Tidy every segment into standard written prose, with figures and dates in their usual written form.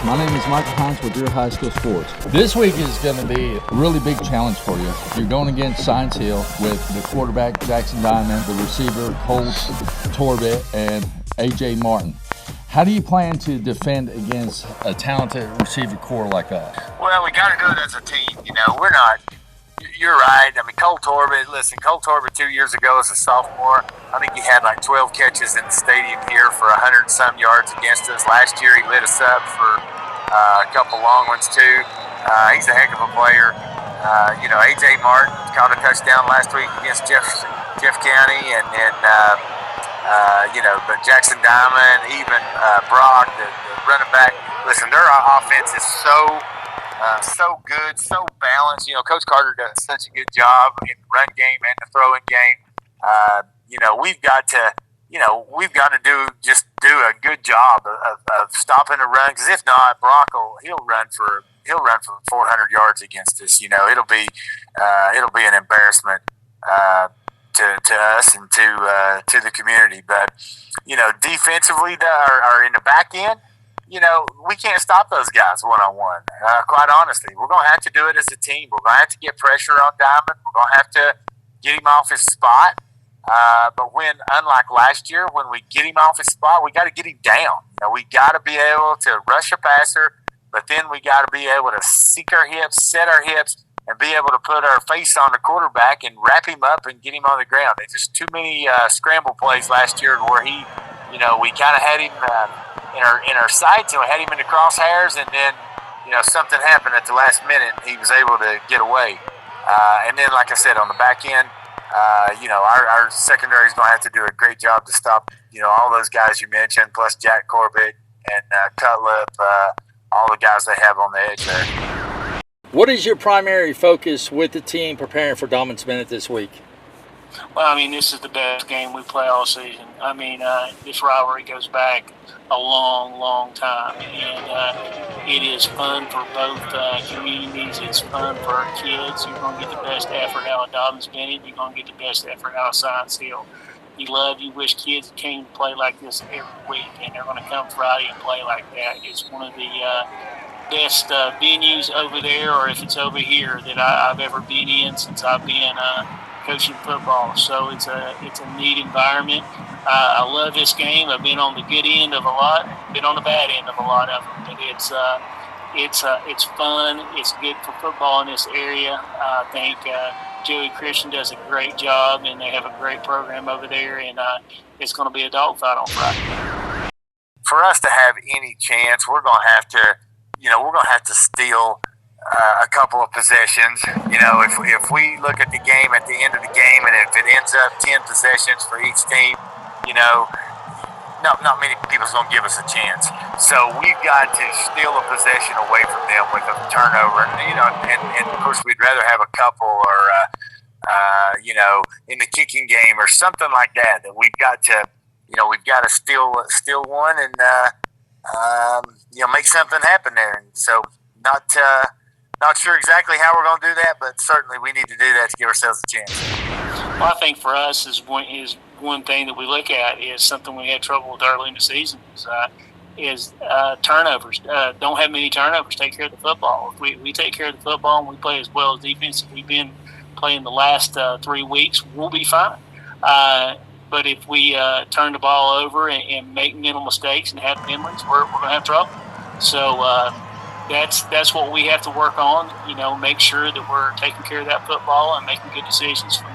My name is Michael Hines with your high school sports. This week is going to be a really big challenge for you. You're going against Science Hill with the quarterback Jackson Diamond, the receiver Colt Torbett, and A.J. Martin. How do you plan to defend against a talented receiver core like us? Well, we got to do it as a team. We're not. You're right. I mean, Colt Torbett, 2 years ago as a sophomore, I think he had like 12 catches in the stadium here for 100 and some yards against us. Last year he lit us up for a couple long ones too. He's a heck of a player. A.J. Martin caught a touchdown last week against Jeff County, but Jackson Diamond, even Brock, the running back. Listen, their offense is so good, so balanced. Coach Carter does such a good job in the run game and the throwing game. We've got to do a good job of stopping the run, because if not, Brock he'll run for 400 yards against us. It'll be an embarrassment to us and to the community. But defensively, or in the back end, we can't stop those guys one-on-one. Quite honestly, we're going to have to do it as a team. We're going to have to get pressure on Diamond. We're going to have to get him off his spot. But unlike last year, when we get him off his spot, we got to get him down. We got to be able to rush a passer, but then we got to be able to sink our hips, set our hips, and be able to put our face on the quarterback and wrap him up and get him on the ground. There's just too many scramble plays last year where we kind of had him in our sights, and we had him in the crosshairs, and then something happened at the last minute and he was able to get away. And then, like I said, on the back end, our secondary is going to have to do a great job to stop all those guys you mentioned, plus Jack Corbett and Cutlip, all the guys they have on the edge there. What is your primary focus with the team preparing for Dobyns-Bennett this week? Well, this is the best game we play all season. This rivalry goes back a long, long time, and it is fun for both communities. It's fun for our kids. You're going to get the best effort out of Dobyns-Bennett. You're going to get the best effort out of Science Hill. You wish kids came to play like this every week, and they're going to come Friday and play like that. It's one of the best venues over there, or if it's over here, that I've ever been in since I've been coaching football. So it's a neat environment. I love this game. I've been on the good end of a lot, been on the bad end of a lot of them. But it's fun. It's good for football in this area. I think Joey Christian does a great job, and they have a great program over there. And it's going to be a dogfight on Friday. For us to have any chance, we're going to have to steal a couple of possessions. If we look at the game at the end of the game, and if it ends up 10 possessions for each team, not many people's going to give us a chance. So we've got to steal a possession away from them with a turnover. And of course, we'd rather have a couple, or in the kicking game or something like that. That we've got to steal one and make something happen there. And so not sure exactly how we're going to do that, but certainly we need to do that to give ourselves a chance. Well, I think for us is one thing that we look at is something we had trouble with early in the season is turnovers. Don't have many turnovers. Take care of the football. If we take care of the football and we play as well as defense we've been playing the last 3 weeks, we'll be fine. But if we turn the ball over and make mental mistakes and have penalties, we're going to have trouble. So that's what we have to work on. Make sure that we're taking care of that football and making good decisions from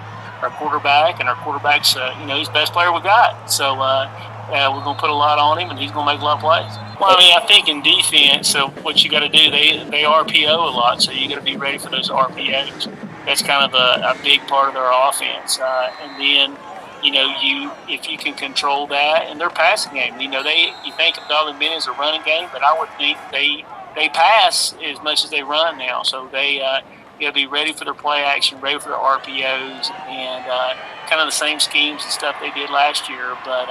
our quarterback. And our quarterback's he's the best player we got. So we're going to put a lot on him, and he's going to make a lot of plays. Well, I think in defense, so what you got to do, they RPO a lot, so you got to be ready for those RPOs. That's kind of a big part of their offense. And then if you can control that and their passing game, you think of Dobyns-Bennett as a running game, but I would think they pass as much as they run now. So they got to be ready for their play action, ready for their RPOs, and kind of the same schemes and stuff they did last year. But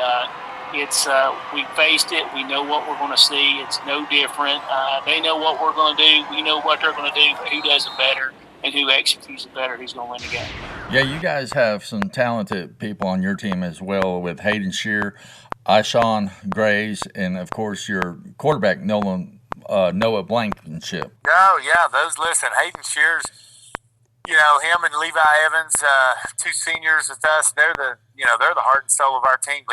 we faced it. We know what we're going to see. It's no different. They know what we're going to do. We know what they're going to do. But who does it better and who executes it better, who's going to win the game. Yeah, you guys have some talented people on your team as well, with Hayden Shear, Ishawn Graves, and of course your quarterback Nolan Noah Blankenship. Oh, yeah, listen, Hayden Shears, him and Levi Evans, two seniors with us, they're the heart and soul of our team.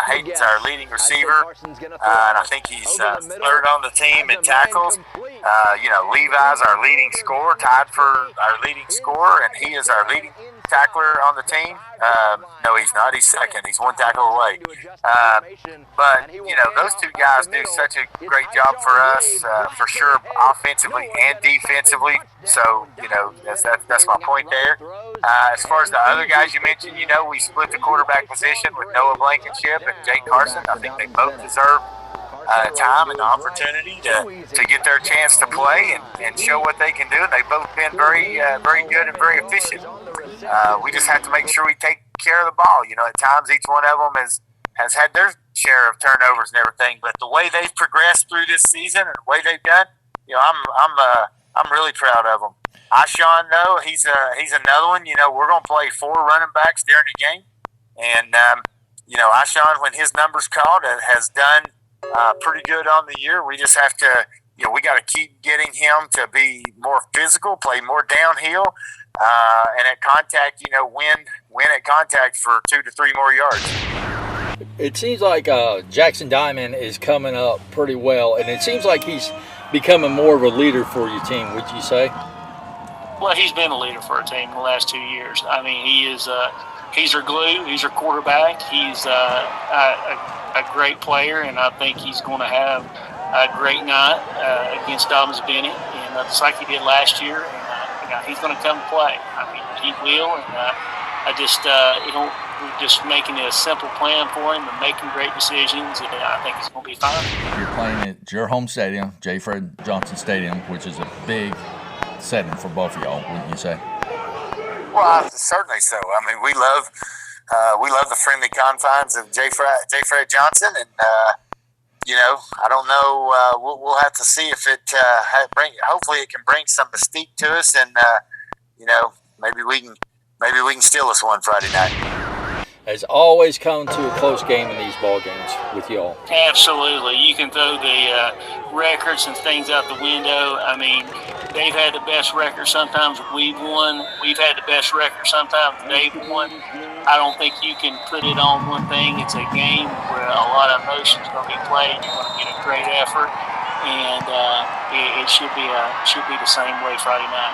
Hayden's our leading receiver, and I think he's third on the team in tackles. Levi's our leading scorer, tied for our leading scorer, and he is our leading tackler on the team. No, he's not. He's second. He's one tackle away. But those two guys do such a great job for us, for sure, offensively and defensively. So, that's my point there. As far as the other guys you mentioned, we split the quarterback position with Noah Blankenship and Jake Carson. I think they both deserve time and opportunity to get their chance to play and show what they can do. And they've both been very good and very efficient. We just have to make sure we take care of the ball. At times each one of them has had their share of turnovers and everything. But the way they've progressed through this season and the way they've done, I'm really proud of them. Ashawn, though, he's another one. We're going to play 4 running backs during the game. And, Ashawn, when his numbers called, has done pretty good on the year. We just have to, we got to keep getting him to be more physical, play more downhill, and at contact, win at contact for 2 to 3 more yards. It seems like Jackson Diamond is coming up pretty well, and it seems like he's becoming more of a leader for your team, would you say? Well, he's been a leader for our team in the last 2 years. He is he's our glue. He's our quarterback. He's a great player, and I think he's going to have a great night against Dobyns-Bennett, and just like he did last year. And he's going to come play. He will, and we're just making a simple plan for him and making great decisions, and I think it's going to be fine. You're playing at your home stadium, J. Fred Johnson Stadium, which is a big setting for both of y'all, wouldn't you say? Well, certainly so. We love the friendly confines of J. Fred Johnson, and I don't know. We'll have to see if it hopefully it can bring some mystique to us, and maybe we can steal us one Friday night. Has always come to a close game in these ball games with y'all. Absolutely. You can throw the records and things out the window. They've had the best record. Sometimes we've won. We've had the best record. Sometimes they've won. I don't think you can put it on one thing. It's a game where a lot of emotions are going to be played. You're going to get a great effort, and it should be the same way Friday night.